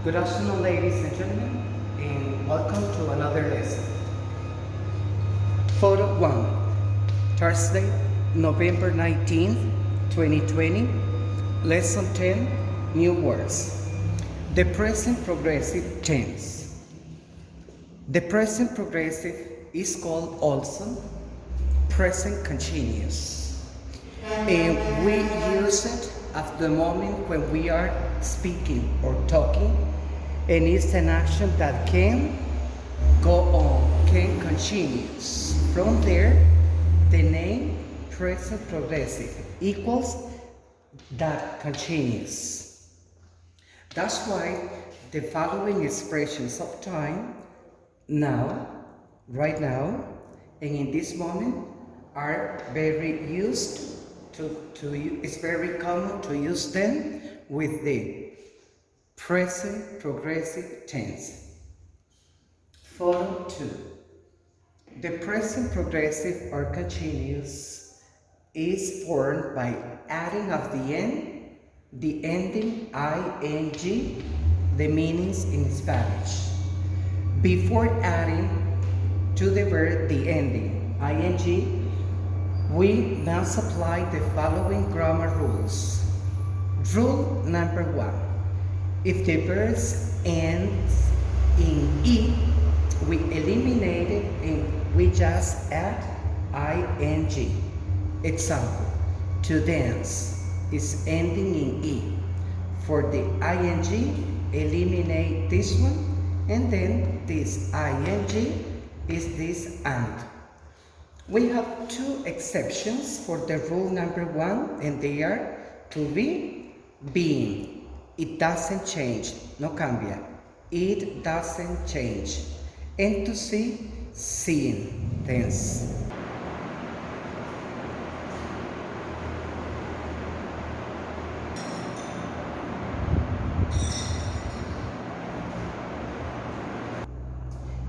Good afternoon, ladies and gentlemen, and welcome to another lesson. Photo 1, Thursday, November 19th, 2020, Lesson 10, New Words. The present progressive tense. The present progressive is called also present continuous, and we use it at the moment when we are speaking or talking, and it's an action that can go on, can continue. From there, the name present progressive equals that continues. That's why the following expressions of time, now, right now, and in this moment are very used it's very common to use them with the present progressive tense. Photo 2. The present progressive or continuous is formed by adding of the end, the ending ing, the meanings in Spanish. Before adding to the verb the ending ing, we must apply the following grammar rules. Rule number 1. If the verb ends in E, we eliminate it and we just add ing. Example, to dance is ending in E. For the ing, eliminate this one, and then this ing is this and. We have two exceptions for the rule number 1, and they are to be, being. It doesn't change, no cambia. It doesn't change. And to see, seeing, tense.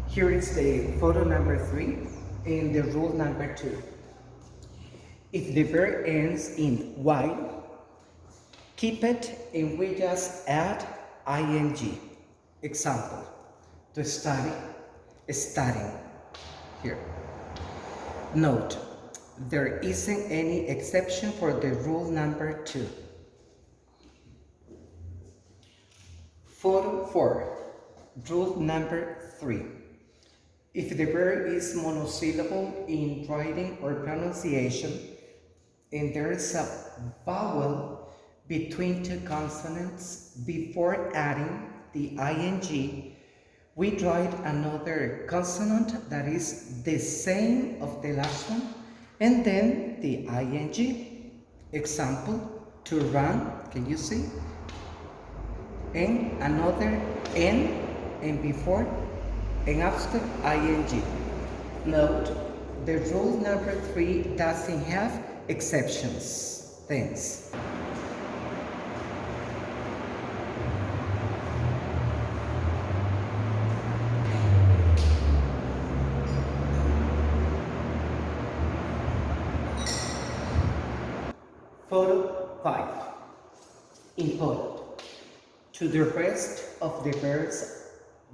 Here is the photo number 3 and the rule number 2. If the verb ends in Y, keep it and we just add ing. Example, to study, studying. Here. Note, there isn't any exception for the rule number 2. Photo 4, rule number 3. If the verb is monosyllable in writing or pronunciation, and there is a vowel between two consonants before adding the ing, we write another consonant that is the same of the last one, and then the ing. Example, to run, can you see? And another n, and before and after ing. Note, the rule number 3 doesn't have exceptions. Thanks. Photo 5. Important. To the rest of the verbs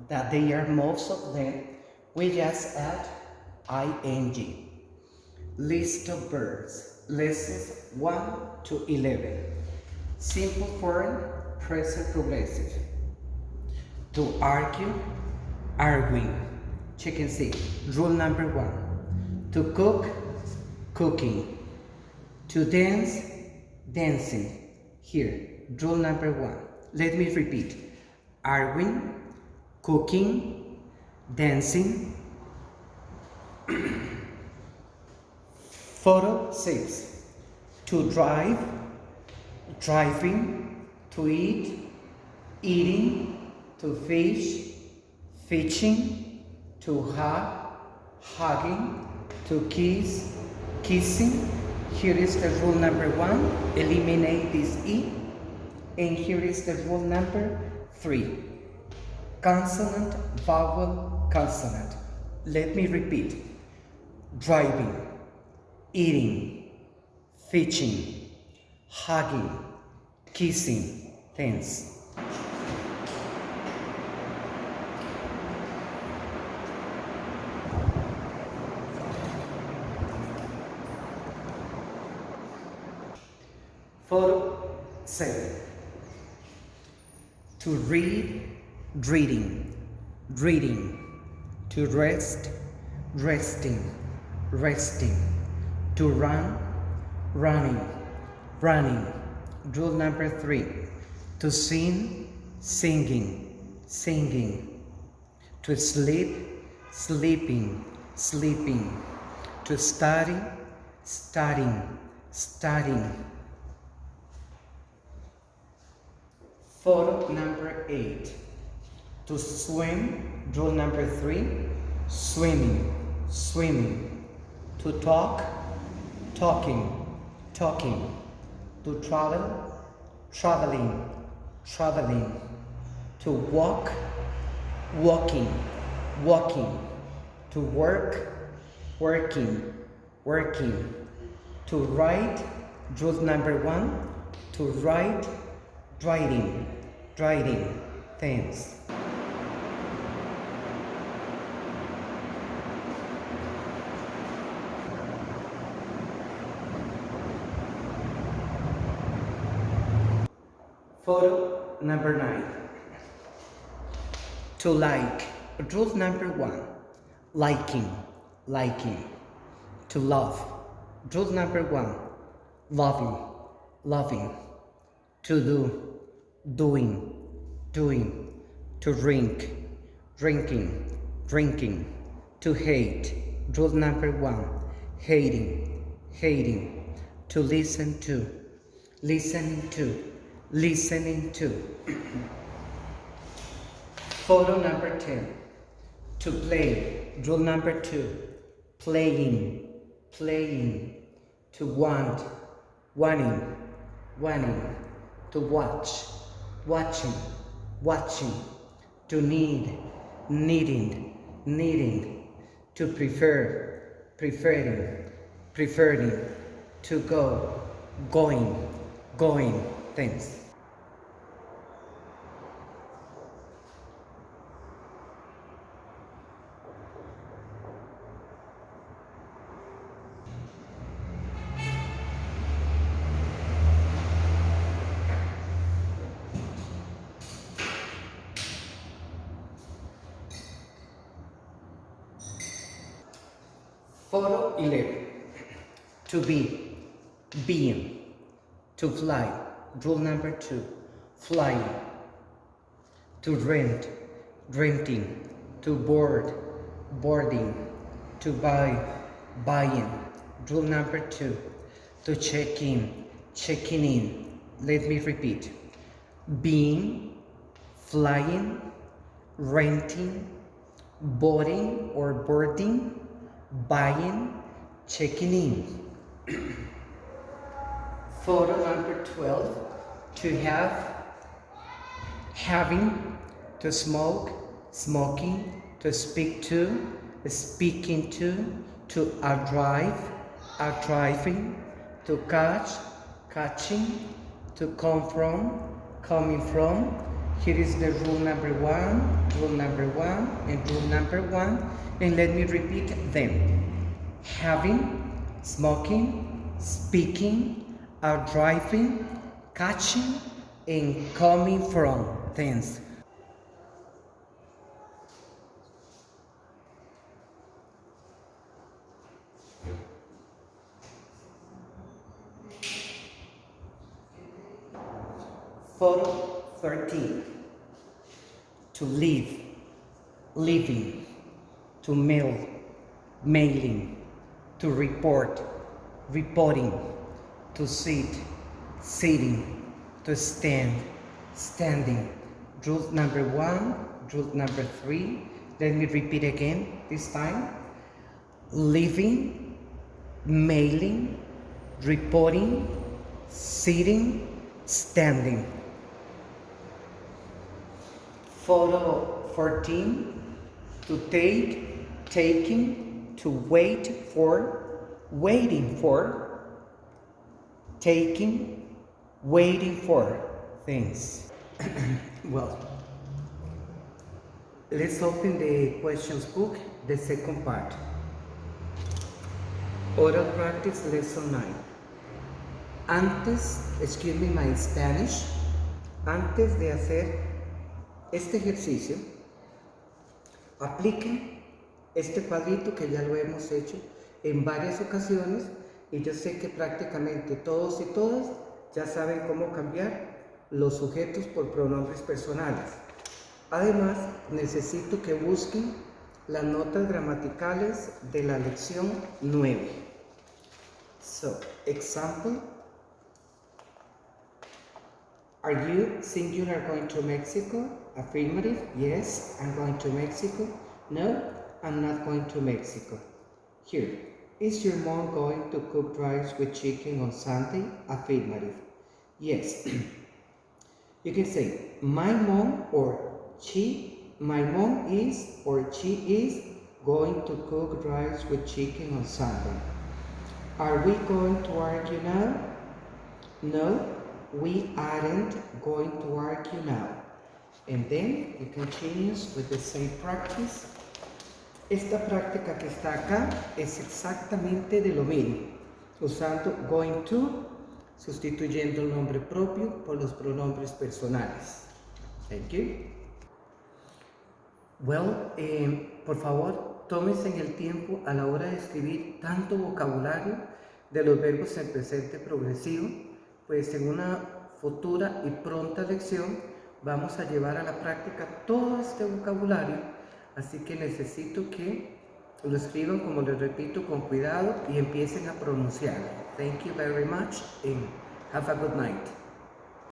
that they are most of them, we just add ing. List of verbs, lessons 1 to 11. Simple form, present progressive. To argue, arguing. Check and see. Rule number 1. To cook, cooking. To dance, dancing. Here, rule number 1. Let me repeat. Arguing, cooking, dancing. Photo 6. To drive, driving. To eat, eating. To fish, fishing. To hug, hugging. To kiss, kissing. Here is the rule number 1. Eliminate this E. And here is the rule number 3. Consonant, vowel, consonant. Let me repeat. Driving, eating, fishing, hugging, kissing, tense. Photo 7. To read, reading, reading. To rest, resting, resting. To run, running, running. Rule number 3. To sing, singing, singing. To sleep, sleeping, sleeping. To study, studying, studying. Photo number 8. To swim, rule number 3, swimming, swimming. To talk, talking, talking. To travel, traveling, traveling. To walk, walking, walking. To work, working, working. To write, rule number 1, to write, writing, writing. Thanks. Photo number 9. To like, rule number 1, liking, liking. To love, rule number 1, loving, loving. To do, doing, doing. To drink, drinking, drinking. To hate, rule number 1, hating, hating. To listen to, listening to, listening to. Photo number 10. To play, rule number 2, playing, playing. To want, wanting, wanting. To watch, watching, watching. To need, needing, needing. To prefer, preferring, preferring. To go, going, going. Thanks. Photo 11. To be, being. To fly, rule number 2, flying. To rent, renting. To board, boarding. To buy, buying. Rule number 2. To check in, checking in. Let me repeat. Being, flying, renting, boarding or boarding, buying, checking in. Photo number 12. To have, having. To smoke, smoking. To speak to, speaking to arrive, arriving. To catch, catching. To come from, coming from. Here is the rule number 1, rule number 1, and rule number 1. And let me repeat them. Having, smoking, speaking, arriving, catching, and coming from. Thanks. Photo 13. To live, living. To mail, mailing. To report, reporting. To sit, sitting. To stand, standing. Rule number 1, rule number 3. Let me repeat again this time. Living, mailing, reporting, sitting, standing. Photo 14. To take, taking. To wait for, waiting for. Taking, waiting for. Things. Well, let's open the questions book, the second part. Oral practice lesson 9. Excuse me my Spanish, antes de hacer este ejercicio, apliquen este cuadrito que ya lo hemos hecho en varias ocasiones y yo sé que prácticamente todos y todas ya saben cómo cambiar los sujetos por pronombres personales. Además, necesito que busquen las notas gramaticales de la lección 9. So, example. Are you singular going to Mexico? Affirmative. Yes, I'm going to Mexico. No, I'm not going to Mexico. Here. Is your mom going to cook rice with chicken on Sunday? Affirmative. Yes. You can say my mom is or she is going to cook rice with chicken on Sunday. Are we going to argue now? No, we aren't going to argue now. And then you continue with the same practice. Esta práctica que está acá es exactamente de lo mismo, usando going to, sustituyendo el nombre propio por los pronombres personales. Thank you. Well, por favor, tómense en el tiempo a la hora de escribir tanto vocabulario de los verbos en presente progresivo, pues en una futura y pronta lección vamos a llevar a la práctica todo este vocabulario, así que necesito que lo escriban, como les repito, con cuidado y empiecen a pronunciarlo. Thank you very much and have a good night.